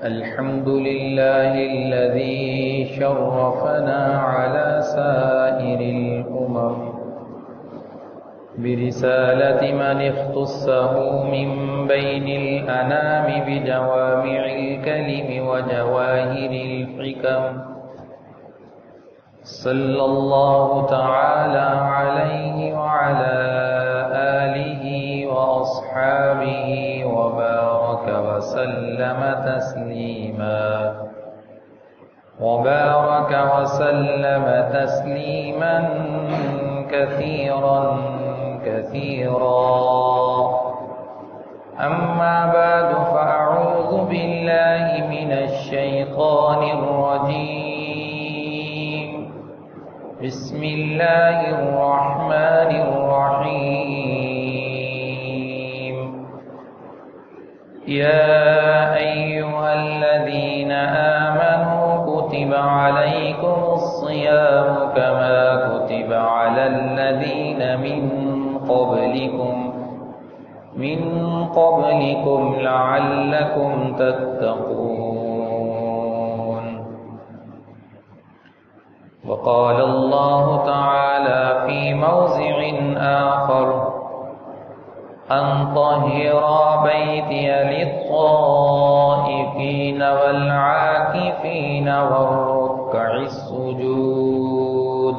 الحمد لله الذي شرفنا على سائر الأمم برسالة من اختصه من بين الأنام بجوامع الكلم وجواهر الحكم صلى الله تعالى عليه وعلى آله وأصحابه وبارك وسلم تسليما كثيرا أما بعد فأعوذ بالله من الشيطان الرجيم بسم الله الرحمن الرحيم يا أيها الذين آمنوا كتب عليكم الصيام كما كتب على الذين من قبلكم لعلكم تتقون. وقال الله تعالى في موضع آخر أن طهر بيتي للطائفين والعاكفين والركع السجود.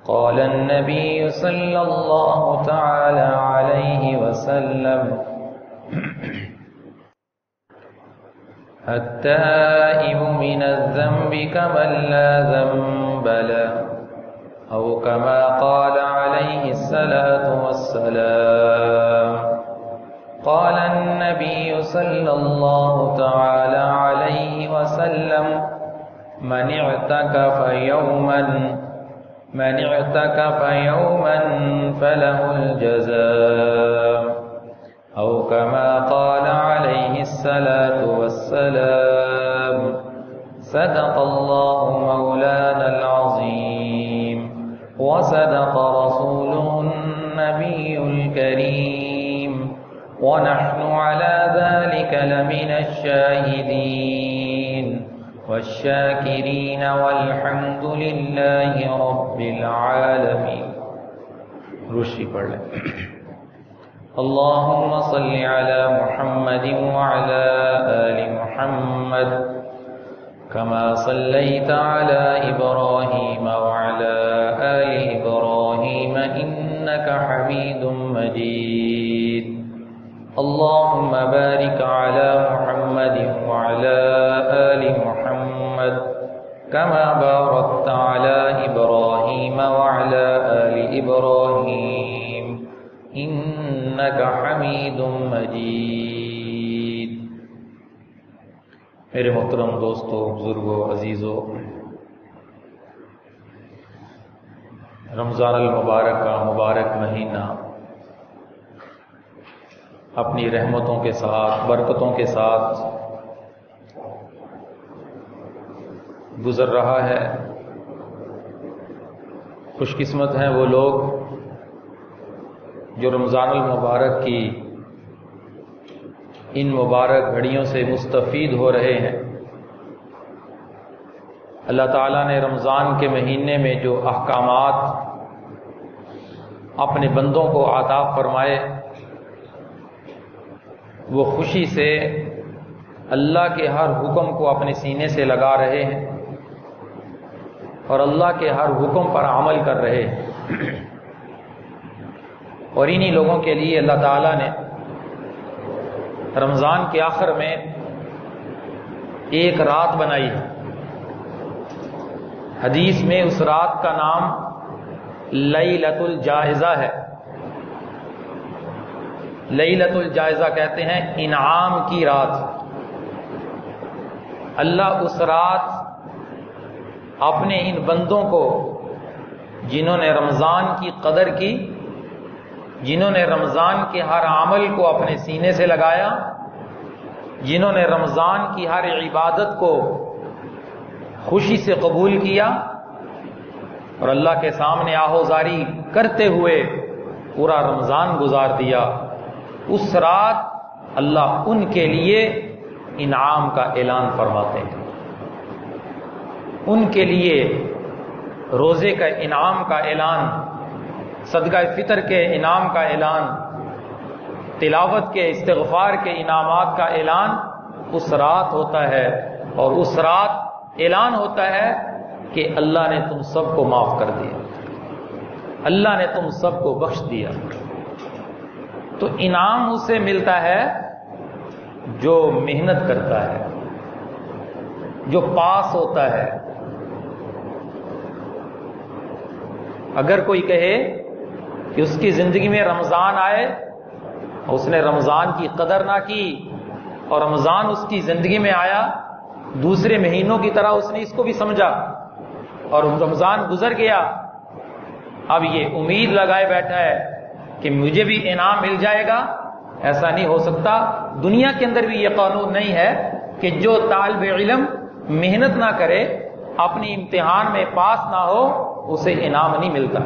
قال النبي صلى الله تعالى عليه وسلم التائب من الذنب كمن لا ذنب له أو كما قال عليه الصلاة والسلام. قال النبي صلى الله تعالى عليه وسلم من اعتكف يوما فله الجزاء أو كما قال عليه الصلاة والسلام. صدق الله مولانا العظيم وصدق رسوله النبي الكريم ونحن على ذلك لمن الشاهدين والشاكرين والحمد لله رب العالمين. روشی پڑھ لیں. اللهم صل على محمد وعلى آل محمد كما صليت على إبراهيم وعلى آل إبراهيم إنك حميد مجيد. اللهم بارك على محمد وعلى آل محمد كما باركت على إبراهيم وعلى آل إبراهيم إنك حميد مجيد. میرے محترم دوستو، بزرگوں، عزیزوں، رمضان المبارک کا مبارک مہینہ اپنی رحمتوں کے ساتھ، برکتوں کے ساتھ گزر رہا ہے. خوش قسمت ہیں وہ لوگ جو رمضان المبارک کی ان مبارک گھڑیوں سے مستفید ہو رہے ہیں. اللہ تعالیٰ نے رمضان کے مہینے میں جو احکامات اپنے بندوں کو عطا فرمائے، وہ خوشی سے اللہ کے ہر حکم کو اپنے سینے سے لگا رہے ہیں اور اللہ کے ہر حکم پر عمل کر رہے ہیں. اور انہی لوگوں کے لیے اللہ تعالیٰ نے رمضان کے آخر میں ایک رات بنائی ہے. حدیث میں اس رات کا نام لیلۃ الجائزہ ہے. لیلۃ الجائزہ کہتے ہیں انعام کی رات. اللہ اس رات اپنے ان بندوں کو جنہوں نے رمضان کی قدر کی، جنہوں نے رمضان کے ہر عمل کو اپنے سینے سے لگایا، جنہوں نے رمضان کی ہر عبادت کو خوشی سے قبول کیا اور اللہ کے سامنے آہوزاری کرتے ہوئے پورا رمضان گزار دیا، اس رات اللہ ان کے لیے انعام کا اعلان فرماتے ہیں. ان کے لیے روزے کا انعام کا اعلان، صدقہ فطر کے انعام کا اعلان، تلاوت کے استغفار کے انعامات کا اعلان اس رات ہوتا ہے. اور اس رات اعلان ہوتا ہے کہ اللہ نے تم سب کو معاف کر دیا، اللہ نے تم سب کو بخش دیا. تو انعام اسے ملتا ہے جو محنت کرتا ہے، جو پاس ہوتا ہے. اگر کوئی کہے کہ اس کی زندگی میں رمضان آئے، اس نے رمضان کی قدر نہ کی اور رمضان اس کی زندگی میں آیا دوسرے مہینوں کی طرح اس نے اس کو بھی سمجھا اور رمضان گزر گیا، اب یہ امید لگائے بیٹھا ہے کہ مجھے بھی انعام مل جائے گا، ایسا نہیں ہو سکتا. دنیا کے اندر بھی یہ قانون نہیں ہے کہ جو طالب علم محنت نہ کرے، اپنی امتحان میں پاس نہ ہو، اسے انعام نہیں ملتا.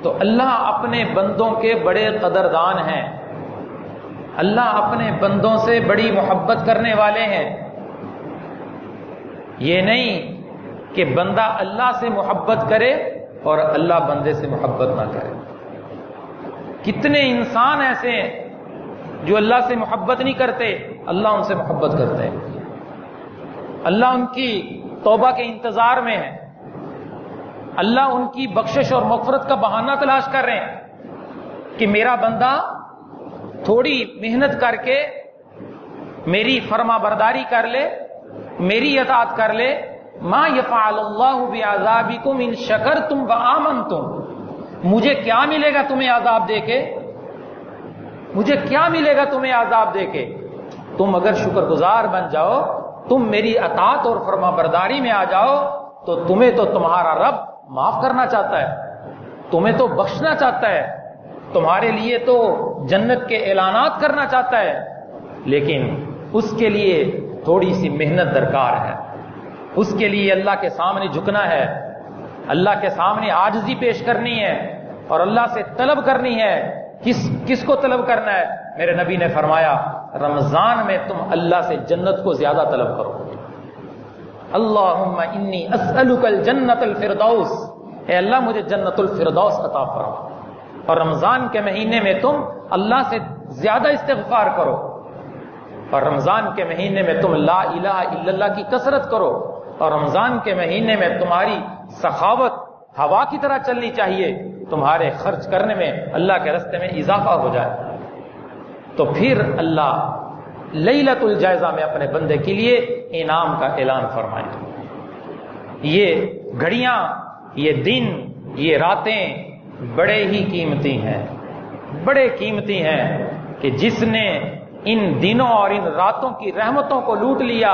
تو اللہ اپنے بندوں کے بڑے قدردان ہیں، اللہ اپنے بندوں سے بڑی محبت کرنے والے ہیں. یہ نہیں کہ بندہ اللہ سے محبت کرے اور اللہ بندے سے محبت نہ کرے. کتنے انسان ایسے ہیں جو اللہ سے محبت نہیں کرتے، اللہ ان سے محبت کرتے ہیں. اللہ ان کی توبہ کے انتظار میں ہے، اللہ ان کی بخشش اور مغفرت کا بہانہ تلاش کر رہے ہیں کہ میرا بندہ تھوڑی محنت کر کے میری فرما برداری کر لے، میری اطاعت کر لے. ما یفعل اللہ بعذابکم ان شکرتم وآمنتم. مجھے کیا ملے گا تمہیں عذاب دے کے؟ مجھے کیا ملے گا تمہیں عذاب دے کے؟ تم اگر شکر گزار بن جاؤ، تم میری اطاعت اور فرما برداری میں آ جاؤ، تو تمہیں تو تمہارا رب معاف کرنا چاہتا ہے، تمہیں تو بخشنا چاہتا ہے، تمہارے لیے تو جنت کے اعلانات کرنا چاہتا ہے. لیکن اس کے لیے تھوڑی سی محنت درکار ہے، اس کے لیے اللہ کے سامنے جھکنا ہے، اللہ کے سامنے عاجزی پیش کرنی ہے اور اللہ سے طلب کرنی ہے. کس کو طلب کرنا ہے؟ میرے نبی نے فرمایا رمضان میں تم اللہ سے جنت کو زیادہ طلب کرو. اللہم انی اسألک الجنت الفردوس، اے اللہ مجھے جنت الفردوس عطا فرما. اور رمضان کے مہینے میں تم اللہ سے زیادہ استغفار کرو، اور رمضان کے مہینے میں تم لا الہ الا اللہ کی کثرت کرو، اور رمضان کے مہینے میں تمہاری سخاوت ہوا کی طرح چلنی چاہیے، تمہارے خرچ کرنے میں اللہ کے راستے میں اضافہ ہو جائے. تو پھر اللہ لیلۃ الجائزہ میں اپنے بندے کے لیے انعام کا اعلان فرمائے. یہ گھڑیاں، یہ دن، یہ راتیں بڑے ہی قیمتی ہیں، بڑے قیمتی ہیں کہ جس نے ان دنوں اور ان راتوں کی رحمتوں کو لوٹ لیا،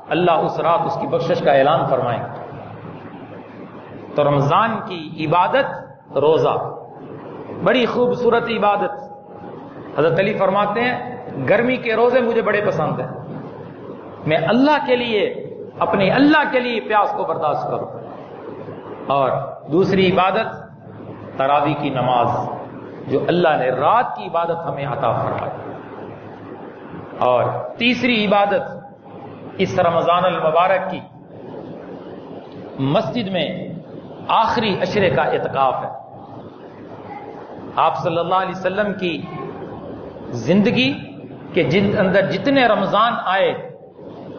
اللہ اس رات اس کی بخشش کا اعلان فرمائے. تو رمضان کی عبادت روزہ بڑی خوبصورت عبادت. حضرت علی فرماتے ہیں گرمی کے روزے مجھے بڑے پسند ہیں، میں اللہ کے لیے، اپنے اللہ کے لیے پیاس کو برداشت کروں. اور دوسری عبادت تراویح کی نماز، جو اللہ نے رات کی عبادت ہمیں عطا فرمائی. اور تیسری عبادت اس رمضان المبارک کی مسجد میں آخری عشرے کا اعتکاف ہے. آپ صلی اللہ علیہ وسلم کی زندگی کے جن اندر جتنے رمضان آئے،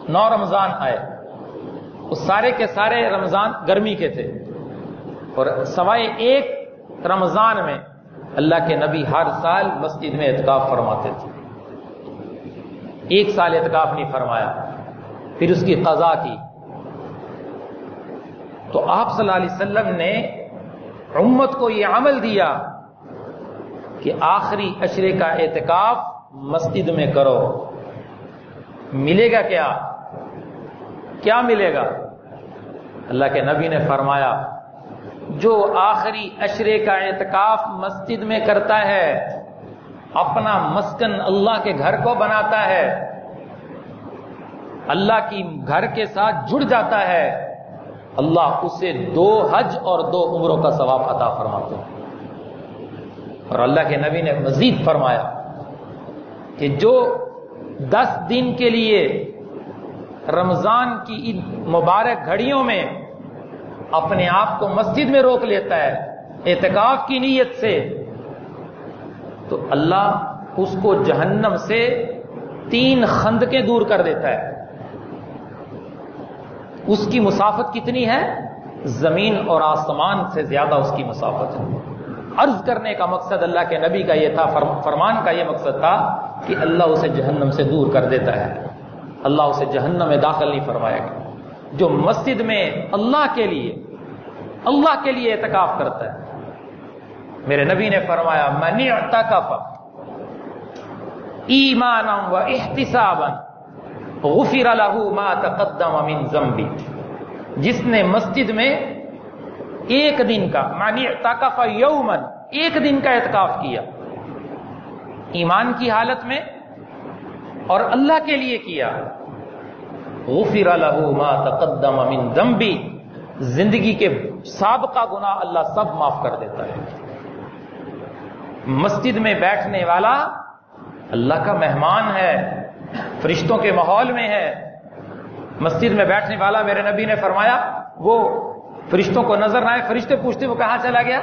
9 رمضان آئے، وہ سارے کے سارے رمضان گرمی کے تھے، اور سوائے ایک رمضان میں اللہ کے نبی ہر سال مسجد میں اعتکاف فرماتے تھے. ایک سال اعتکاف نہیں فرمایا، پھر اس کی قضا کی. تو آپ صلی اللہ علیہ وسلم نے امت کو یہ عمل دیا کہ آخری عشرے کا اعتکاف مسجد میں کرو. ملے گا کیا؟ کیا ملے گا؟ اللہ کے نبی نے فرمایا جو آخری عشرے کا اعتکاف مسجد میں کرتا ہے، اپنا مسکن اللہ کے گھر کو بناتا ہے، اللہ کی گھر کے ساتھ جڑ جاتا ہے، اللہ اسے 2 حج اور 2 عمروں کا ثواب عطا فرماتے ہیں. اور اللہ کے نبی نے مزید فرمایا کہ 10 دن کے لیے رمضان کی مبارک گھڑیوں میں اپنے آپ کو مسجد میں روک لیتا ہے اعتکاف کی نیت سے، تو اللہ اس کو جہنم سے 3 خندقیں دور کر دیتا ہے۔ اس کی مسافت کتنی ہے؟ زمین اور آسمان سے زیادہ اس کی مسافت ہے۔ عرض کرنے کا مقصد اللہ کے نبی کا یہ تھا، فرمان کا یہ مقصد تھا کہ اللہ اسے جہنم سے دور کر دیتا ہے، اللہ اسے جہنم میں داخل نہیں فرمائے گا۔ جو مسجد میں اللہ کے لیے اعتکاف کرتا ہے، میرے نبی نے فرمایا من اعتکف ایمانا و احتسابا غفر له ما تقدم من ذنبه، جس نے مسجد میں 1 دن کا، معنی اعتکف یوما، 1 دن کا اعتکاف کیا ایمان کی حالت میں اور اللہ کے لیے کیا، غفر له ما تقدم من ذنبه، زندگی کے سابقہ گناہ اللہ سب معاف کر دیتا ہے۔ مسجد میں بیٹھنے والا اللہ کا مہمان ہے، فرشتوں کے ماحول میں ہے۔ مسجد میں بیٹھنے والا، میرے نبی نے فرمایا، وہ فرشتوں کو نظر نہ آئے، فرشتے پوچھتے وہ کہاں چلا گیا؟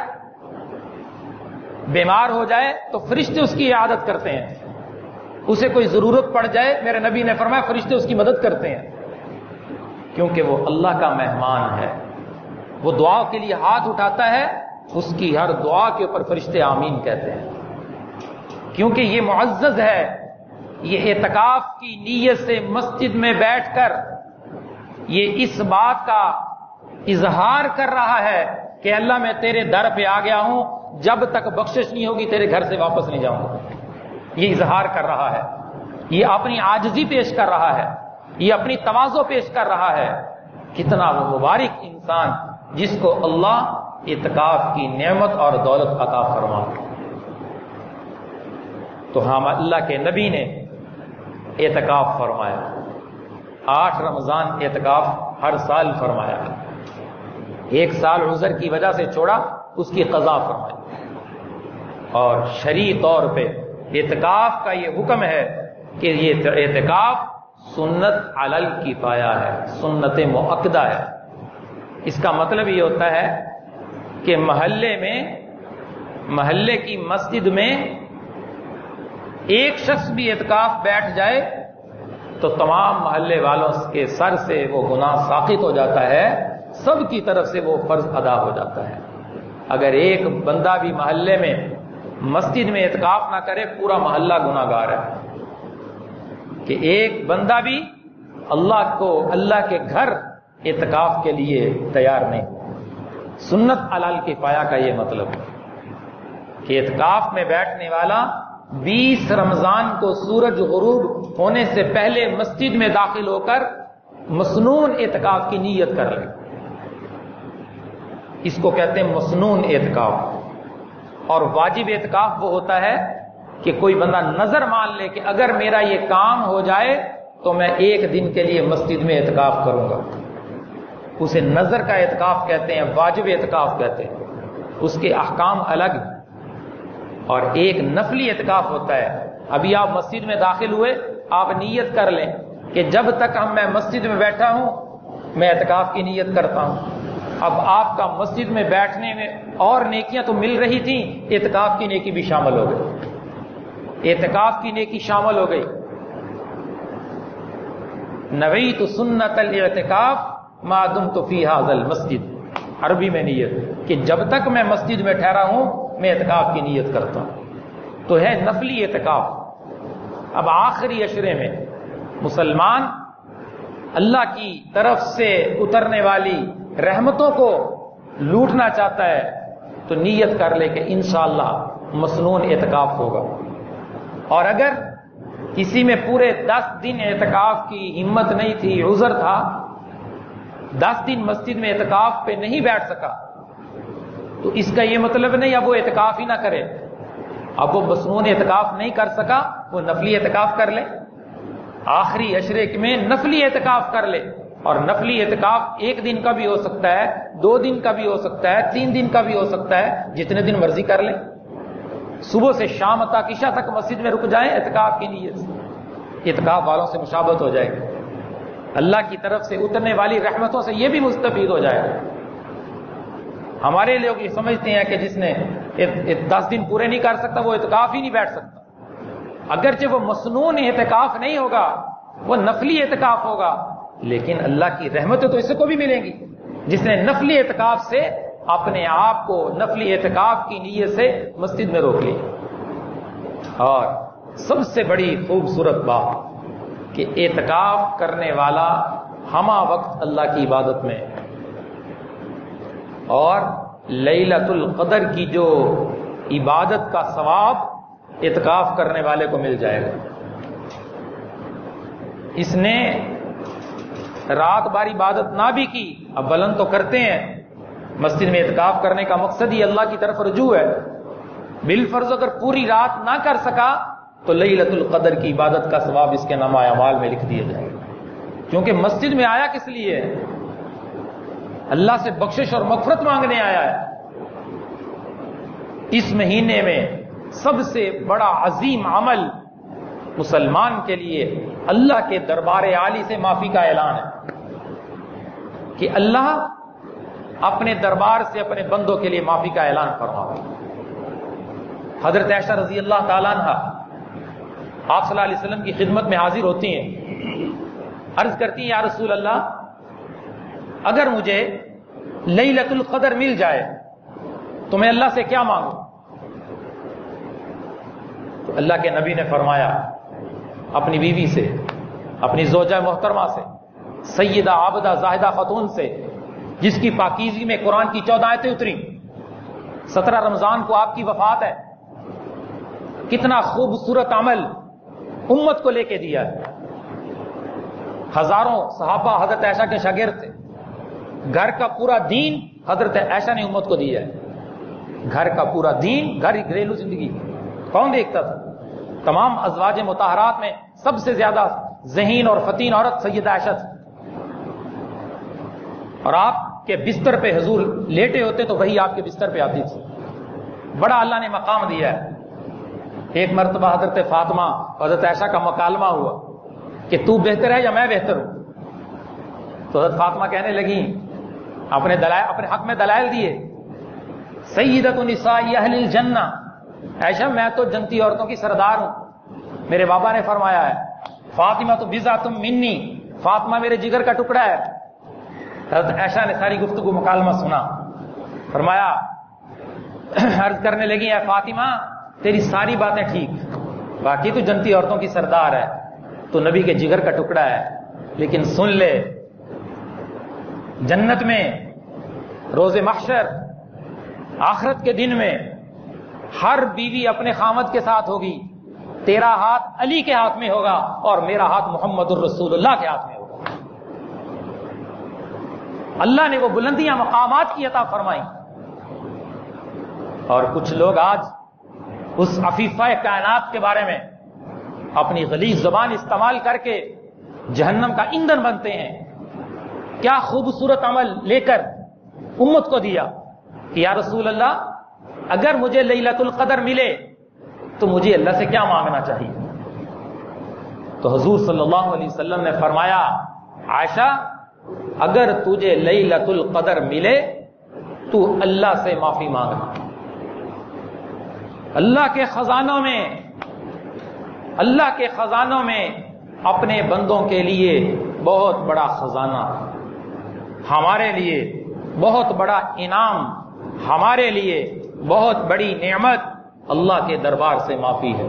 بیمار ہو جائے تو فرشتے اس کی عیادت کرتے ہیں، اسے کوئی ضرورت پڑ جائے، میرے نبی نے فرمایا فرشتے اس کی مدد کرتے ہیں، کیونکہ وہ اللہ کا مہمان ہے۔ وہ دعا کے لیے ہاتھ اٹھاتا ہے، اس کی ہر دعا کے اوپر فرشتے آمین کہتے ہیں، کیونکہ یہ معزز ہے۔ یہ اعتکاف کی نیت سے مسجد میں بیٹھ کر یہ اس بات کا اظہار کر رہا ہے کہ اللہ میں تیرے در پہ آ گیا ہوں، جب تک بخشش نہیں ہوگی تیرے گھر سے واپس نہیں جاؤں گا۔ یہ اظہار کر رہا ہے، یہ اپنی عاجزی پیش کر رہا ہے، یہ اپنی تواضع پیش کر رہا ہے۔ کتنا وہ مبارک انسان جس کو اللہ اعتکاف کی نعمت اور دولت عطا فرما۔ تو ہم اللہ کے نبی نے اعتکاف فرمایا، 8 رمضان اعتکاف ہر سال فرمایا، 1 سال عذر کی وجہ سے چھوڑا، اس کی قضا فرمائی۔ اور شرعی طور پہ اعتکاف کا یہ حکم ہے کہ یہ اعتکاف سنت علی الکفایہ ہے، سنت مؤکدہ ہے۔ اس کا مطلب یہ ہوتا ہے کہ محلے کی مسجد میں ایک شخص بھی اعتکاف بیٹھ جائے تو تمام محلے والوں کے سر سے وہ گناہ ساقط ہو جاتا ہے، سب کی طرف سے وہ فرض ادا ہو جاتا ہے۔ اگر ایک بندہ بھی محلے میں مسجد میں اعتکاف نہ کرے، پورا محلہ گناہ گار ہے۔ کہ ایک بندہ بھی اللہ کے گھر اعتکاف کے لیے تیار نہیں۔ سنت علی الکفایہ کا یہ مطلب ہے کہ اعتکاف میں بیٹھنے والا 20 رمضان کو سورج غروب ہونے سے پہلے مسجد میں داخل ہو کر مسنون اعتکاف کی نیت کر لے۔ اس کو کہتے ہیں مسنون اعتکاف۔ اور واجب اعتکاف وہ ہوتا ہے کہ کوئی بندہ نظر مان لے کہ اگر میرا یہ کام ہو جائے تو میں 1 دن کے لیے مسجد میں اعتکاف کروں گا، اسے نظر کا اعتکاف کہتے ہیں، واجب اعتکاف کہتے ہیں، اس کے احکام الگ۔ اور ایک نفلی اعتکاف ہوتا ہے، ابھی آپ مسجد میں داخل ہوئے، آپ نیت کر لیں کہ جب تک میں مسجد میں بیٹھا ہوں میں اعتکاف کی نیت کرتا ہوں۔ اب آپ کا مسجد میں بیٹھنے میں اور نیکیاں تو مل رہی تھیں، اعتکاف کی نیکی بھی شامل ہو گئی، اعتکاف کی نیکی شامل ہو گئی۔ نویت سنت الاعتکاف ما دمت فی ھذا المسجد، عربی میں نیت کہ جب تک میں مسجد میں ٹھہرا ہوں میں اعتکاف کی نیت کرتا ہوں، تو ہے نفلی اعتکاف۔ اب آخری عشرے میں مسلمان اللہ کی طرف سے اترنے والی رحمتوں کو لوٹنا چاہتا ہے تو نیت کر لے کہ انشاءاللہ مسنون اعتکاف ہوگا۔ اور اگر کسی میں پورے 10 دن اعتکاف کی ہمت نہیں تھی، عذر تھا، 10 دن مسجد میں اعتکاف پہ نہیں بیٹھ سکا، تو اس کا یہ مطلب نہیں اب وہ اعتکاف ہی نہ کرے، اب وہ مسنون اعتکاف نہیں کر سکا، وہ نفلی اعتکاف کر لے، آخری عشرے میں نفلی اعتکاف کر لے۔ اور نفلی اعتکاف 1 دن کا بھی ہو سکتا ہے، 2 دن کا بھی ہو سکتا ہے، 3 دن کا بھی ہو سکتا ہے، جتنے دن مرضی کر لیں، صبح سے شام تک، عشاء تک مسجد میں رک جائیں اعتکاف کی نیت سے۔ اعتکاف والوں سے مشابہت ہو جائے گی، اللہ کی طرف سے اترنے والی رحمتوں سے یہ بھی مستفید ہو جائے گا۔ ہمارے لوگ یہ سمجھتے ہیں کہ جس نے 10 دن پورے نہیں کر سکتا وہ اعتکاف ہی نہیں بیٹھ سکتا۔ اگرچہ وہ مسنون اعتکاف نہیں ہوگا، وہ نفلی اعتکاف ہوگا، لیکن اللہ کی رحمتیں تو اس کو بھی ملیں گی جس نے نفلی اعتکاف سے اپنے آپ کو نفلی اعتکاف کی نیت سے مسجد میں روک لی۔ اور سب سے بڑی خوبصورت بات کہ اعتکاف کرنے والا ہمہ وقت اللہ کی عبادت میں، اور لیلۃ القدر کی جو عبادت کا ثواب اعتکاف کرنے والے کو مل جائے گا۔ اس نے رات بھر عبادت نہ بھی کی، اب بلند تو کرتے ہیں، مسجد میں اعتکاف کرنے کا مقصد ہی اللہ کی طرف رجوع ہے، بالفرض اگر پوری رات نہ کر سکا تو لیلۃ القدر کی عبادت کا ثواب اس کے نامہ اعمال میں لکھ دیا جائے گا، کیونکہ مسجد میں آیا کس لیے؟ اللہ سے بخشش اور مغفرت مانگنے آیا ہے۔ اس مہینے میں سب سے بڑا عظیم عمل مسلمان کے لیے اللہ کے دربار عالی سے معافی کا اعلان ہے کہ اللہ اپنے دربار سے اپنے بندوں کے لیے معافی کا اعلان فرماؤ۔ حضرت عائشہ رضی اللہ تعالیٰ عنہ آپ صلی اللہ علیہ وسلم کی خدمت میں حاضر ہوتی ہیں، عرض کرتی ہیں یا رسول اللہ اگر مجھے لیلۃ القدر مل جائے تو میں اللہ سے کیا مانگوں؟ تو اللہ کے نبی نے فرمایا اپنی بیوی سے، اپنی زوجہ محترمہ سے، سیدہ عابدہ زاہدہ خاتون سے جس کی پاکیزگی میں قرآن کی 14 آیتیں اتری، 17 رمضان کو آپ کی وفات ہے، کتنا خوبصورت عمل امت کو لے کے دیا ہے۔ ہزاروں صحابہ حضرت عائشہ کے شاگرد تھے، گھر کا پورا دین حضرت عائشہ نے امت کو دیا ہے، گھر کا پورا دین، گھر کی گھریلو زندگی کون دیکھتا تھا؟ تمام ازواج مطہرات میں سب سے زیادہ ذہین اور فتین عورت سیدہ عائشہ تھی، اور آپ کے بستر پہ حضور لیٹے ہوتے تو وہی آپ کے بستر پہ آتی تھی۔ بڑا اللہ نے مقام دیا ہے۔ ایک مرتبہ حضرت فاطمہ اور حضرت عائشہ کا مکالمہ ہوا کہ تو بہتر ہے یا میں بہتر ہوں؟ تو حضرت فاطمہ کہنے لگی، اپنے حق میں دلائل دیے، سیدۃ نساء اہل الجنہ، عائشہ میں تو جنتی عورتوں کی سردار ہوں۔ میرے بابا نے فرمایا ہے فاطمہ تو بضعۃ منی، فاطمہ میرے جگر کا ٹکڑا ہے۔ حضرت عائشہ نے ساری گفتگو مکالمہ سنا، فرمایا عرض کرنے لگی اے فاطمہ تیری ساری باتیں ٹھیک، باقی تو جنتی عورتوں کی سردار ہے، تو نبی کے جگر کا ٹکڑا ہے، لیکن سن لے جنت میں روز محشر آخرت کے دن میں ہر بیوی اپنے خامد کے ساتھ ہوگی، تیرا ہاتھ علی کے ہاتھ میں ہوگا اور میرا ہاتھ محمد الرسول اللہ کے ہاتھ میں ہوگا۔ اللہ نے وہ بلندیاں مقامات کی عطا فرمائی، اور کچھ لوگ آج اس عفیفہ کائنات کے بارے میں اپنی غلیظ زبان استعمال کر کے جہنم کا ایندھن بنتے ہیں۔ کیا خوبصورت عمل لے کر امت کو دیا کہ یا رسول اللہ اگر مجھے لیلۃ القدر ملے تو مجھے اللہ سے کیا مانگنا چاہیے؟ تو حضور صلی اللہ علیہ وسلم نے فرمایا عائشہ اگر تجھے لیلۃ القدر ملے تو اللہ سے معافی مانگنا۔ اللہ کے خزانوں میں اپنے بندوں کے لیے بہت بڑا خزانہ، ہمارے لیے بہت بڑا انعام، ہمارے لیے بہت بڑی نعمت اللہ کے دربار سے معافی ہے۔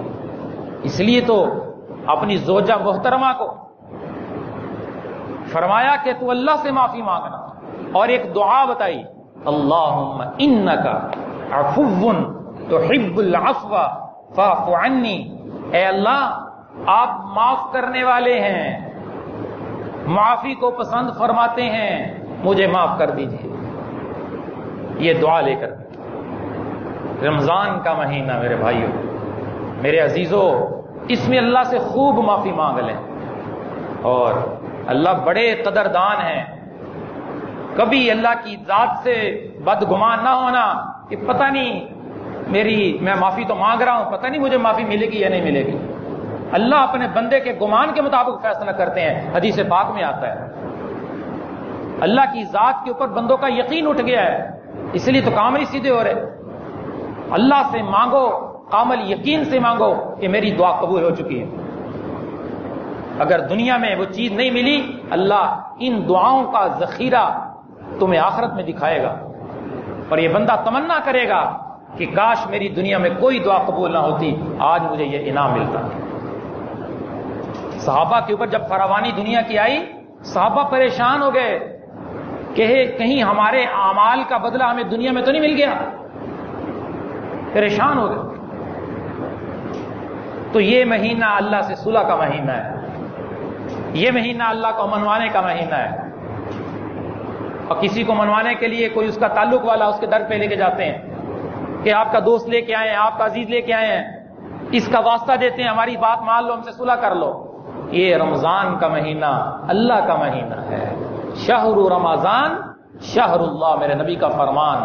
اس لیے تو اپنی زوجہ محترمہ کو فرمایا کہ تو اللہ سے معافی مانگنا، اور ایک دعا بتائی اللہم انکا عفو تحب العفو فاعف عنی، اے اللہ آپ معاف کرنے والے ہیں، معافی کو پسند فرماتے ہیں، مجھے معاف کر دیجیے۔ یہ دعا لے کر رمضان کا مہینہ میرے بھائیوں، میرے عزیزوں، اس میں اللہ سے خوب معافی مانگ لیں، اور اللہ بڑے قدردان ہیں۔ کبھی اللہ کی ذات سے بدگمان نہ ہونا کہ پتہ نہیں میں معافی تو مانگ رہا ہوں، پتہ نہیں مجھے معافی ملے گی یا نہیں ملے گی۔ اللہ اپنے بندے کے گمان کے مطابق فیصلہ کرتے ہیں، حدیث پاک میں آتا ہے۔ اللہ کی ذات کے اوپر بندوں کا یقین اٹھ گیا ہے، اس لیے تو کام نہیں سیدھے ہو رہے۔ اللہ سے مانگو، کامل یقین سے مانگو کہ میری دعا قبول ہو چکی ہے۔ اگر دنیا میں وہ چیز نہیں ملی، اللہ ان دعاؤں کا ذخیرہ تمہیں آخرت میں دکھائے گا، اور یہ بندہ تمنا کرے گا کہ کاش میری دنیا میں کوئی دعا قبول نہ ہوتی، آج مجھے یہ انعام ملتا۔ صحابہ کے اوپر جب فراوانی دنیا کی آئی، صحابہ پریشان ہو گئے کہ کہیں ہمارے اعمال کا بدلہ ہمیں دنیا میں تو نہیں مل گیا، پریشان ہو گئے۔ تو یہ مہینہ اللہ سے صلح کا مہینہ ہے، یہ مہینہ اللہ کو منوانے کا مہینہ ہے، اور کسی کو منوانے کے لیے کوئی اس کا تعلق والا اس کے در پہ لے کے جاتے ہیں کہ آپ کا دوست لے کے آئے ہیں، آپ کا عزیز لے کے آئے ہیں، اس کا واسطہ دیتے ہیں، ہماری بات مان لو، ہم سے صلح کر لو۔ یہ رمضان کا مہینہ اللہ کا مہینہ ہے، شہر رمضان شہر اللہ، میرے نبی کا فرمان،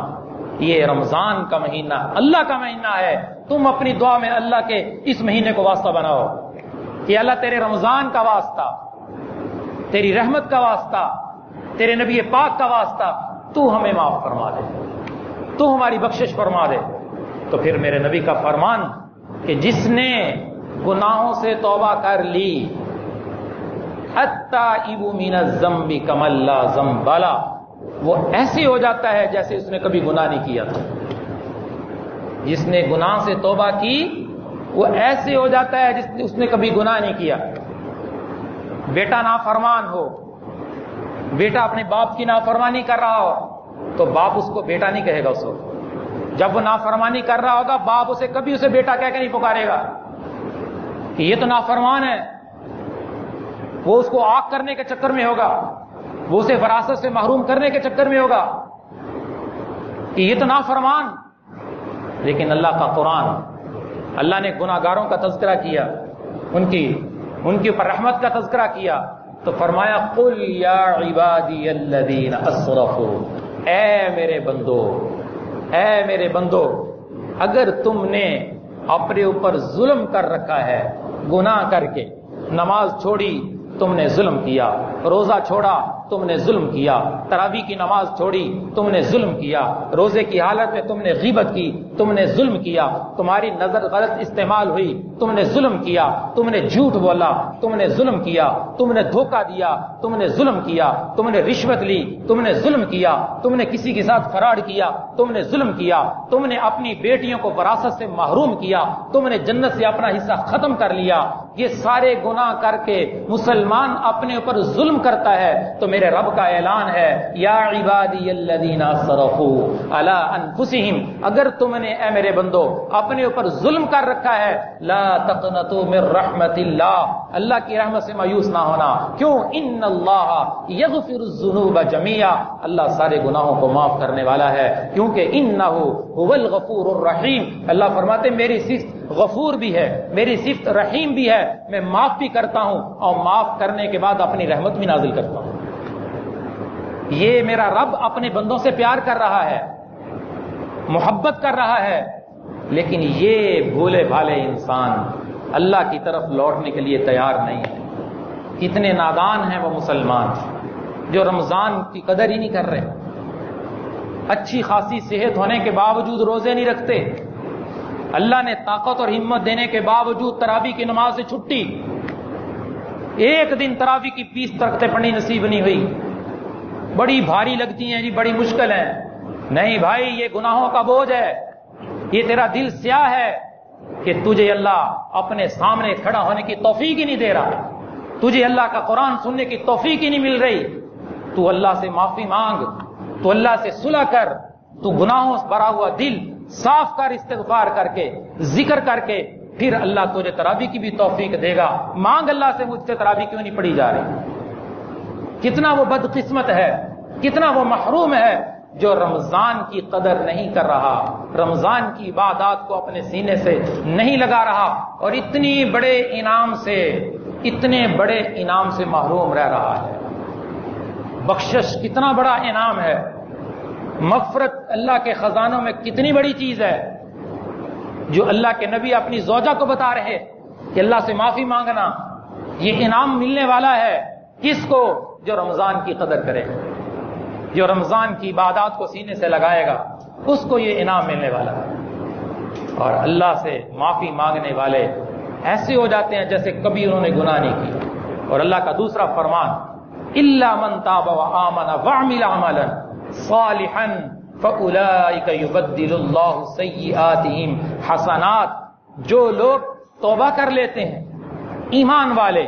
یہ رمضان کا مہینہ اللہ کا مہینہ ہے۔ تم اپنی دعا میں اللہ کے اس مہینے کو واسطہ بناؤ کہ اللہ تیرے رمضان کا واسطہ، تیری رحمت کا واسطہ، تیرے نبی پاک کا واسطہ تو ہمیں معاف فرما دے، تو ہماری بخشش فرما دے۔ تو پھر میرے نبی کا فرمان کہ جس نے گناہوں سے توبہ کر لی، التائب من الذنب کمن لا ذنب له، وہ ایسے ہو جاتا ہے جیسے اس نے کبھی گناہ نہیں کیا تھا۔ جس نے گناہ سے توبہ کی وہ ایسے ہو جاتا ہے جس نے اس نے کبھی گناہ نہیں کیا۔ بیٹا نافرمان ہو، بیٹا اپنے باپ کی نافرمانی کر رہا ہو تو باپ اس کو بیٹا نہیں کہے گا، اس وقت جب وہ نافرمانی کر رہا ہوگا باپ اسے کبھی اسے بیٹا کہہ کے نہیں پکارے گا کہ یہ تو نافرمان ہے، وہ اس کو آگ کرنے کے چکر میں ہوگا، وہ اسے وراثت سے محروم کرنے کے چکر میں ہوگا کہ یہ تو نافرمان۔ لیکن اللہ کا قرآن، اللہ نے گناہ گاروں کا تذکرہ کیا، ان کے اوپر رحمت کا تذکرہ کیا تو فرمایا قل یا عبادی الذین اسرفوا، اے میرے بندو، اے میرے بندو، اگر تم نے اپنے اوپر ظلم کر رکھا ہے، گناہ کر کے نماز چھوڑی تم نے ظلم کیا، روزہ چھوڑا تم نے ظلم کیا، تراویح کی نماز چھوڑی تم نے ظلم کیا، روزے کی حالت میں تم نے غیبت کی تم نے ظلم کیا، تمہاری نظر غلط استعمال ہوئی تم نے ظلم کیا، تم نے جھوٹ بولا تم نے ظلم کیا، تم نے دھوکہ دیا تم نے ظلم کیا، تم نے رشوت لی تم نے ظلم کیا، تم نے کسی کے ساتھ فراڈ کیا تم نے ظلم کیا، تم نے اپنی بیٹیوں کو وراثت سے محروم کیا، تم نے جنت سے اپنا حصہ ختم کر لیا، یہ سارے گناہ کر کے مسلمان اپنے اوپر ظلم کرتا ہے تو میرے رب کا اعلان ہے یا عبادی الذین اسرفوا علی انفسہم، اگر تم نے اے میرے بندو اپنے اوپر ظلم کر رکھا ہے لا تقنطوا من رحمت اللہ کی رحمت سے مایوس نہ ہونا، کیوں؟ ان اللہ یغفر الذنوب جميعا، اللہ سارے گناہوں کو معاف کرنے والا ہے، کیونکہ انہ هو الغفور الرحیم، اللہ فرماتے میری صفت غفور بھی ہے، میری صفت رحیم بھی ہے، میں معاف بھی کرتا ہوں اور معاف کرنے کے بعد اپنی رحمت بھی نازل کرتا ہوں۔ یہ میرا رب اپنے بندوں سے پیار کر رہا ہے، محبت کر رہا ہے، لیکن یہ بھولے بھالے انسان اللہ کی طرف لوٹنے کے لیے تیار نہیں ہے۔ کتنے نادان ہیں وہ مسلمان جو رمضان کی قدر ہی نہیں کر رہے، اچھی خاصی صحت ہونے کے باوجود روزے نہیں رکھتے، اللہ نے طاقت اور ہمت دینے کے باوجود تراویح کی نماز سے چھٹی، ایک دن تراویح کی 20 رکعتیں پڑھنی نصیب نہیں ہوئی، بڑی بھاری لگتی ہیں جی، بڑی مشکل ہے۔ نہیں بھائی، یہ گناہوں کا بوجھ ہے، یہ تیرا دل سیاہ ہے کہ تجھے اللہ اپنے سامنے کھڑا ہونے کی توفیق ہی نہیں دے رہا، تجھے اللہ کا قرآن سننے کی توفیق ہی نہیں مل رہی، تو اللہ سے معافی مانگ، تو اللہ سے صلح کر، تو گناہوں سے بھرا ہوا دل صاف کر، استغفار کر کے ذکر کر کے، پھر اللہ تجھے تراویح کی بھی توفیق دے گا۔ مانگ اللہ سے مجھ سے تراویح کیوں نہیں پڑھی جا رہی۔ کتنا وہ بدقسمت ہے، کتنا وہ محروم ہے جو رمضان کی قدر نہیں کر رہا، رمضان کی عبادات کو اپنے سینے سے نہیں لگا رہا، اور اتنے بڑے انعام سے محروم رہ رہا ہے۔ بخشش کتنا بڑا انعام ہے، مغفرت اللہ کے خزانوں میں کتنی بڑی چیز ہے، جو اللہ کے نبی اپنی زوجہ کو بتا رہے کہ اللہ سے معافی مانگنا یہ انعام ملنے والا ہے کس کو؟ جو رمضان کی قدر کرے، جو رمضان کی عبادات کو سینے سے لگائے گا اس کو یہ انعام ملنے والا ہے۔ اور اللہ سے معافی مانگنے والے ایسے ہو جاتے ہیں جیسے کبھی انہوں نے گناہ نہیں کی۔ اور اللہ کا دوسرا فرمان الا من تاب وآمن وعمل عملا صالحا فاولئک یبدل اللہ سیئاتہم حسنات، جو لوگ توبہ کر لیتے ہیں، ایمان والے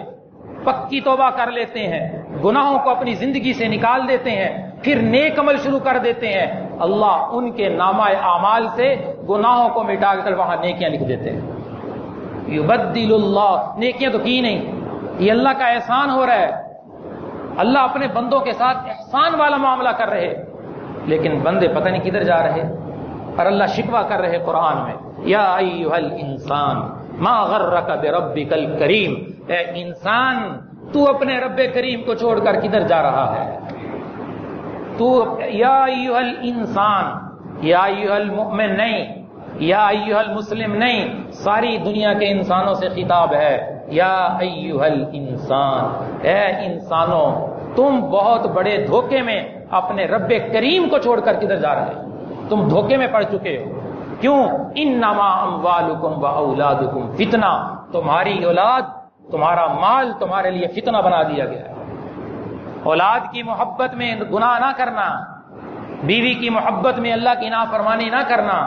پکی توبہ کر لیتے ہیں، گناہوں کو اپنی زندگی سے نکال دیتے ہیں، پھر نیک عمل شروع کر دیتے ہیں، اللہ ان کے نامہ اعمال سے گناہوں کو مٹا کر وہاں نیکیاں لکھ دیتے ہیں۔ یبدل اللہ، نیکیاں تو کی نہیں، یہ اللہ کا احسان ہو رہا ہے، اللہ اپنے بندوں کے ساتھ احسان والا معاملہ کر رہے، لیکن بندے پتہ نہیں کدھر جا رہے، اور اللہ شکوہ کر رہے قرآن میں، یا ایھا الانسان ما غرک بربک الکریم، اے انسان تو اپنے رب کریم کو چھوڑ کر کدھر جا رہا ہے؟ تو یا ایھا الانسان، یا ایھا المؤمن نہیں، یا ایھا المسلم نہیں، ساری دنیا کے انسانوں سے خطاب ہے، یا ایھا الانسان، اے انسانوں تم بہت بڑے دھوکے میں اپنے رب کریم کو چھوڑ کر کدھر جا رہے ہو؟ تم دھوکے میں پڑ چکے ہو۔ کیوں؟ انما اموالکم واولادکم فتنہ، تمہاری اولاد، تمہارا مال تمہارے لیے فتنہ بنا دیا گیا ہے۔ اولاد کی محبت میں گناہ نہ کرنا، بیوی کی محبت میں اللہ کی نافرمانی نہ کرنا،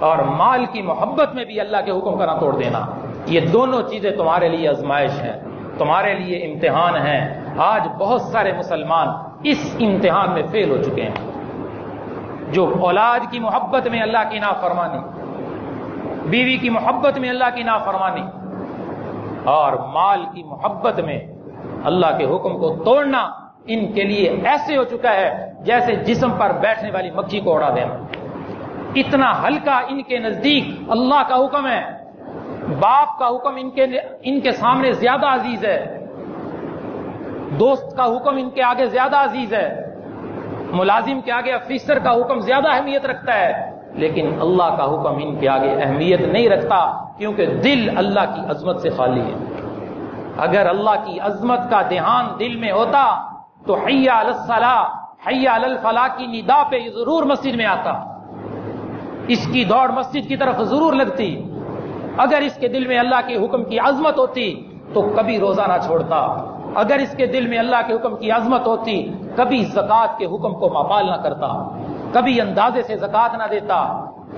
اور مال کی محبت میں بھی اللہ کے حکم کا نہ توڑ دینا، یہ دونوں چیزیں تمہارے لیے آزمائش ہیں، تمہارے لیے امتحان ہیں۔ آج بہت سارے مسلمان اس امتحان میں فیل ہو چکے ہیں، جو اولاد کی محبت میں اللہ کی نافرمانی، بیوی کی محبت میں اللہ کی نافرمانی، اور مال کی محبت میں اللہ کے حکم کو توڑنا ان کے لیے ایسے ہو چکا ہے جیسے جسم پر بیٹھنے والی مکھی کو اڑا دینا۔ اتنا ہلکا ان کے نزدیک اللہ کا حکم ہے، باپ کا حکم ان کے سامنے زیادہ عزیز ہے، دوست کا حکم ان کے آگے زیادہ عزیز ہے، ملازم کے آگے افیسر کا حکم زیادہ اہمیت رکھتا ہے، لیکن اللہ کا حکم ان کے آگے اہمیت نہیں رکھتا، کیونکہ دل اللہ کی عظمت سے خالی ہے۔ اگر اللہ کی عظمت کا دھیان دل میں ہوتا تو حی علی الصلاۃ، حی علی الفلاح کی ندا پہ ضرور مسجد میں آتا، اس کی دوڑ مسجد کی طرف ضرور لگتی۔ اگر اس کے دل میں اللہ کے حکم کی عظمت ہوتی تو کبھی روزہ نہ چھوڑتا، اگر اس کے دل میں اللہ کے حکم کی عظمت ہوتی کبھی زکوٰۃ کے حکم کو مپال نہ کرتا، کبھی اندازے سے زکوٰۃ نہ دیتا،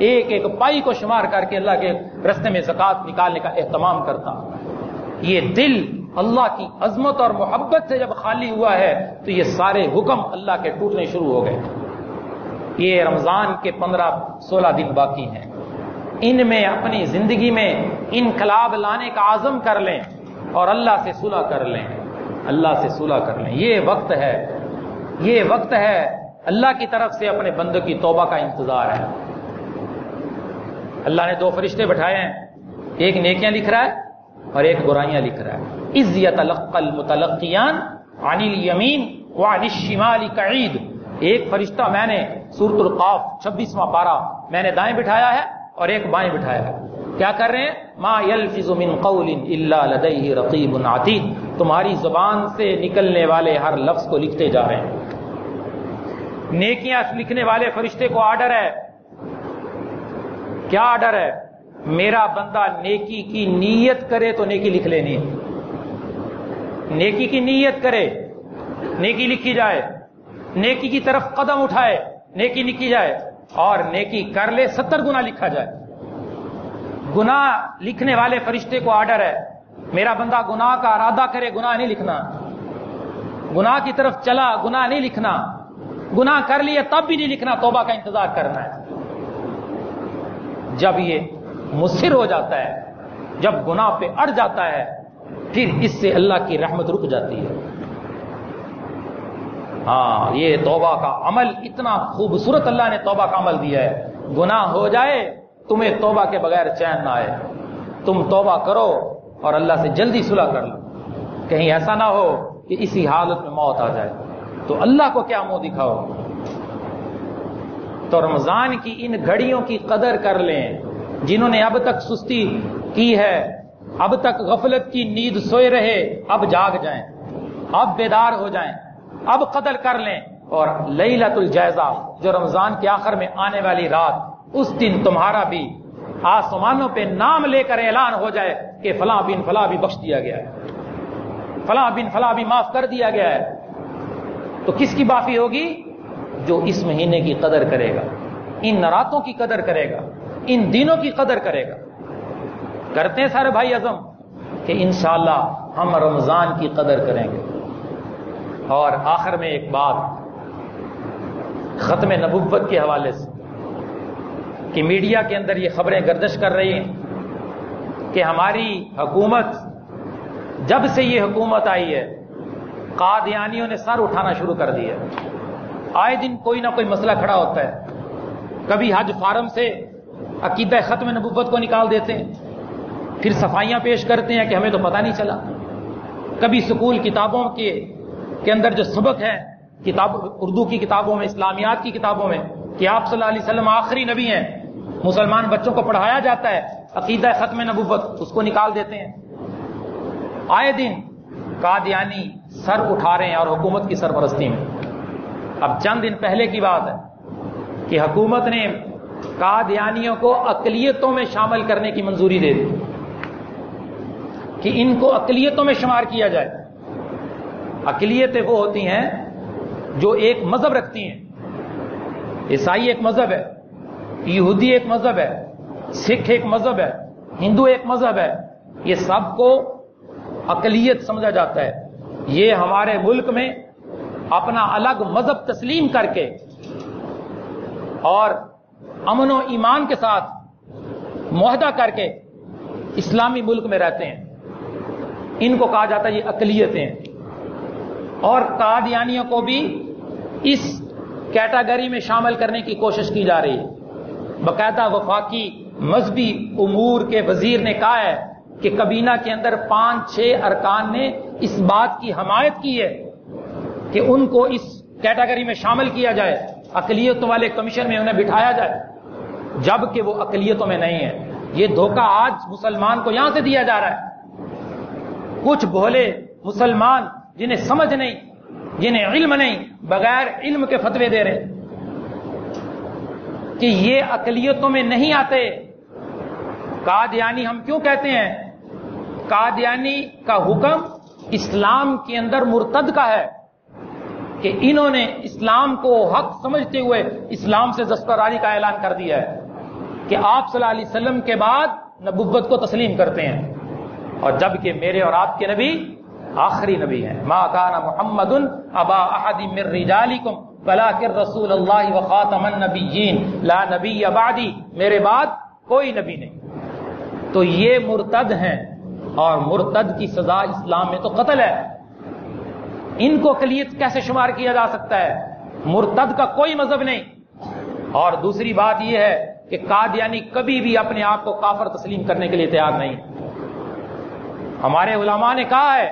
ایک ایک پائی کو شمار کر کے اللہ کے رستے میں زکوٰۃ نکالنے کا اہتمام کرتا۔ یہ دل اللہ کی عظمت اور محبت سے جب خالی ہوا ہے تو یہ سارے حکم اللہ کے ٹوٹنے شروع ہو گئے۔ یہ رمضان کے 15-16 دن باقی ہیں، ان میں اپنی زندگی میں انقلاب لانے کا عزم کر لیں اور اللہ سے صلح کر لیں، اللہ سے صلح کر لیں۔ یہ وقت ہے، یہ وقت ہے، اللہ کی طرف سے اپنے بندوں کی توبہ کا انتظار ہے۔ اللہ نے 2 فرشتے بٹھائے ہیں، ایک نیکیاں لکھ رہا ہے اور ایک برائیاں لکھ رہا ہے۔ اذ یتلقى المتلقیان عن الیمین وعن الشمال قعید، ایک فرشتہ میں نے سورۃ القاف 26واں پارہ میں نے دائیں بٹھایا ہے اور ایک بائیں بٹھایا ہے۔ کیا کر رہے ہیں؟ ما یلفظ من قول الا لدیہ رقیب عتید، تمہاری زبان سے نکلنے والے ہر لفظ کو لکھتے جا رہے ہیں۔ نیکیاں لکھنے والے فرشتے کو آرڈر ہے، کیا آرڈر ہے؟ میرا بندہ نیکی کی نیت کرے تو نیکی لکھ لینی ہے، نیکی کی نیت کرے نیکی لکھی جائے، نیکی کی طرف قدم اٹھائے نیکی لکھی جائے، اور نیکی کر لے 70 گنا لکھا جائے۔ گناہ لکھنے والے فرشتے کو آرڈر ہے، میرا بندہ گناہ کا ارادہ کرے گناہ نہیں لکھنا، گناہ کی طرف چلا گناہ نہیں لکھنا، گناہ کر لیا تب بھی نہیں لکھنا، توبہ کا انتظار کرنا ہے۔ جب یہ مصر ہو جاتا ہے، جب گناہ پہ اڑ جاتا ہے، پھر اس سے اللہ کی رحمت رک جاتی ہے۔ ہاں، یہ توبہ کا عمل اتنا خوبصورت اللہ نے توبہ کا عمل دیا ہے، گناہ ہو جائے تمہیں توبہ کے بغیر چین نہ آئے، تم توبہ کرو اور اللہ سے جلدی صلح کر لو، کہیں ایسا نہ ہو کہ اسی حالت میں موت آ جائے تو اللہ کو کیا منہ دکھاؤ۔ تو رمضان کی ان گھڑیوں کی قدر کر لیں، جنہوں نے اب تک سستی کی ہے اب تک غفلت کی نیند سوئے رہے، اب جاگ جائیں، اب بیدار ہو جائیں، اب قدر کر لیں، اور لیلۃ الجائزہ جو رمضان کے آخر میں آنے والی رات، اس دن تمہارا بھی آسمانوں پہ نام لے کر اعلان ہو جائے کہ فلاں بن فلاں بھی بخش دیا گیا ہے، فلاں بن فلاں بھی معاف کر دیا گیا ہے۔ تو کس کی معافی ہوگی؟ جو اس مہینے کی قدر کرے گا، ان راتوں کی قدر کرے گا، ان دنوں کی قدر کرے گا۔ کرتے ہیں سارے بھائی عزم کہ انشاءاللہ ہم رمضان کی قدر کریں گے۔ اور آخر میں ایک بات ختم نبوت کے حوالے سے، کہ میڈیا کے اندر یہ خبریں گردش کر رہی ہیں کہ ہماری حکومت، جب سے یہ حکومت آئی ہے، قادیانیوں نے سر اٹھانا شروع کر دیا ہے۔ آئے دن کوئی نہ کوئی مسئلہ کھڑا ہوتا ہے، کبھی حج فارم سے عقیدہ ختم نبوت کو نکال دیتے ہیں، پھر صفائیاں پیش کرتے ہیں کہ ہمیں تو پتہ نہیں چلا، کبھی سکول کتابوں کے اندر جو سبق ہے، اردو کی کتابوں میں، اسلامیات کی کتابوں میں، کہ آپ صلی اللہ علیہ وسلم آخری نبی ہیں، مسلمان بچوں کو پڑھایا جاتا ہے عقیدہ ختم نبوت، اس کو نکال دیتے ہیں۔ آئے دن قادیانی سر اٹھا رہے ہیں اور حکومت کی سرپرستی میں۔ اب چند دن پہلے کی بات ہے کہ حکومت نے قادیانیوں کو اقلیتوں میں شامل کرنے کی منظوری دے دی کہ ان کو اقلیتوں میں شمار کیا جائے۔ اقلیتیں وہ ہوتی ہیں جو ایک مذہب رکھتی ہیں۔ عیسائی ایک مذہب ہے، یہودی ایک مذہب ہے، سکھ ایک مذہب ہے، ہندو ایک مذہب ہے، یہ سب کو اقلیت سمجھا جاتا ہے۔ یہ ہمارے ملک میں اپنا الگ مذہب تسلیم کر کے اور امن و ایمان کے ساتھ معاہدہ کر کے اسلامی ملک میں رہتے ہیں، ان کو کہا جاتا ہے یہ اقلیتیں ہیں۔ اور قادیانیوں کو بھی اس کیٹاگری میں شامل کرنے کی کوشش کی جا رہی ہے۔ باقاعدہ وفاقی مذہبی امور کے وزیر نے کہا ہے کہ کابینہ کے اندر 5-6 ارکان نے اس بات کی حمایت کی ہے کہ ان کو اس کیٹاگری میں شامل کیا جائے، اقلیتوں والے کمیشن میں انہیں بٹھایا جائے، جبکہ وہ اقلیتوں میں نہیں ہے۔ یہ دھوکہ آج مسلمان کو یہاں سے دیا جا رہا ہے۔ کچھ بھولے مسلمان جنہیں سمجھ نہیں، جنہیں علم نہیں، بغیر علم کے فتوے دے رہے کہ یہ اقلیتوں میں نہیں آتے۔ قادیانی ہم کیوں کہتے ہیں؟ قادیانی کا حکم اسلام کے اندر مرتد کا ہے کہ انہوں نے اسلام کو حق سمجھتے ہوئے اسلام سے دستبرداری کا اعلان کر دیا ہے کہ آپ صلی اللہ علیہ وسلم کے بعد نبوت کو تسلیم کرتے ہیں، اور جبکہ میرے اور آپ کے نبی آخری نبی ہیں۔ ما کان محمد ابا احد من رجالکم ولکن رسول اللہ وخاتم النبیین لا نبی بعدی، میرے بعد کوئی نبی نہیں۔ تو یہ مرتد ہیں، اور مرتد کی سزا اسلام میں تو قتل ہے۔ ان کو اقلیت کیسے شمار کیا جا سکتا ہے؟ مرتد کا کوئی مذہب نہیں۔ اور دوسری بات یہ ہے کہ قادیانی کبھی بھی اپنے آپ کو کافر تسلیم کرنے کے لیے تیار نہیں۔ ہمارے علماء نے کہا ہے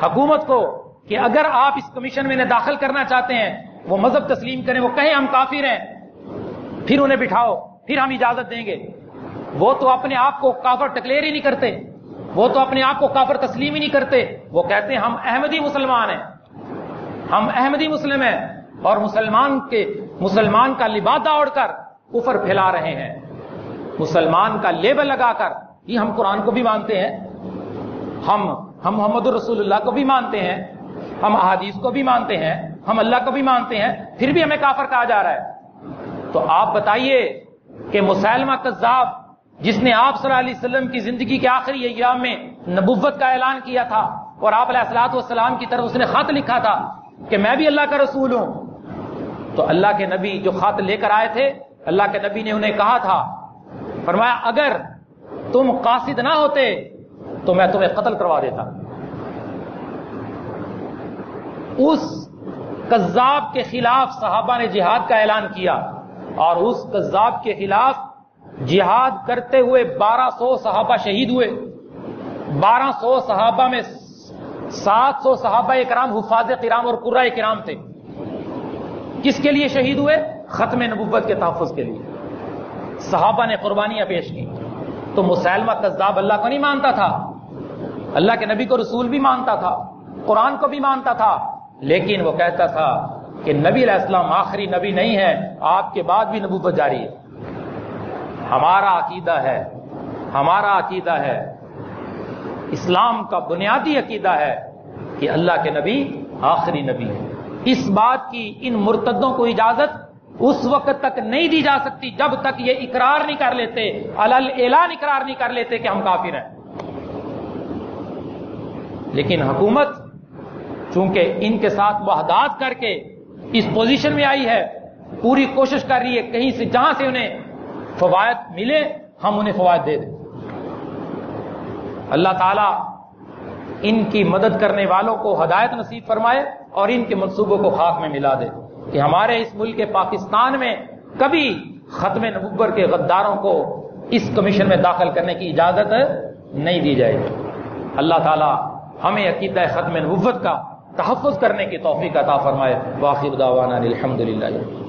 حکومت کو کہ اگر آپ اس کمیشن میں انہیں داخل کرنا چاہتے ہیں، وہ مذہب تسلیم کریں، وہ کہیں ہم کافر ہیں، پھر انہیں بٹھاؤ، پھر ہم اجازت دیں گے۔ وہ تو اپنے آپ کو کافر ڈکلیئر ہی نہیں کرتے، وہ تو اپنے آپ کو کافر تسلیم ہی نہیں کرتے، وہ کہتے ہیں ہم احمدی مسلمان ہیں، ہم احمدی مسلم ہیں، اور مسلمان کا لبادہ اوڑھ کر کفر پھیلا رہے ہیں، مسلمان کا لیبل لگا کر۔ یہ ہم قرآن کو بھی مانتے ہیں، ہم محمد رسول اللہ کو بھی مانتے ہیں، ہم احادیث کو بھی مانتے ہیں، ہم اللہ کو بھی مانتے ہیں، پھر بھی ہمیں کافر کہا جا رہا ہے۔ تو آپ بتائیے کہ مسیلمہ کذاب، جس نے آپ صلی اللہ علیہ وسلم کی زندگی کے آخری ایام میں نبوت کا اعلان کیا تھا، اور آپ علیہ الصلوۃ والسلام کی طرف اس نے خط لکھا تھا کہ میں بھی اللہ کا رسول ہوں، تو اللہ کے نبی جو خط لے کر آئے تھے، اللہ کے نبی نے انہیں کہا تھا، فرمایا اگر تم قاصد نہ ہوتے تو میں تمہیں قتل کروا دیتا۔ اس کذاب کے خلاف صحابہ نے جہاد کا اعلان کیا، اور اس کذاب کے خلاف جہاد کرتے ہوئے 1200 صحابہ شہید ہوئے۔ 1200 صحابہ میں 700 صحابہ کرام حفاظ کرام اور قراء کرام تھے۔ کس کے لیے شہید ہوئے؟ ختم نبوت کے تحفظ کے لیے۔ صحابہ نے قربانیاں پیش کی۔ تو مسیلمہ کذاب اللہ کو نہیں مانتا تھا، اللہ کے نبی کو رسول بھی مانتا تھا، قرآن کو بھی مانتا تھا، لیکن وہ کہتا تھا کہ نبی علیہ السلام آخری نبی نہیں ہے، آپ کے بعد بھی نبوت جاری ہے۔ ہمارا عقیدہ ہے، اسلام کا بنیادی عقیدہ ہے کہ اللہ کے نبی آخری نبی ہے۔ اس بات کی ان مرتدوں کو اجازت اس وقت تک نہیں دی جا سکتی جب تک یہ اقرار نہیں کر لیتے، اعلان اقرار نہیں کر لیتے کہ ہم کافر ہیں۔ لیکن حکومت چونکہ ان کے ساتھ وحدات کر کے اس پوزیشن میں آئی ہے، پوری کوشش کر رہی ہے کہیں سے جہاں سے انہیں فوائد ملے ہم انہیں فوائد دے دیں۔ اللہ تعالیٰ ان کی مدد کرنے والوں کو ہدایت نصیب فرمائے اور ان کے منصوبوں کو خاک میں ملا دے کہ ہمارے اس ملک پاکستان میں کبھی ختم نبوت کے غداروں کو اس کمیشن میں داخل کرنے کی اجازت نہیں دی جائے گی۔ اللہ تعالیٰ ہمیں عقیدہ ختم نبوت کا تحفظ کرنے کی توفیق عطا فرمائے۔ وآخر دعوانا الحمدللہ۔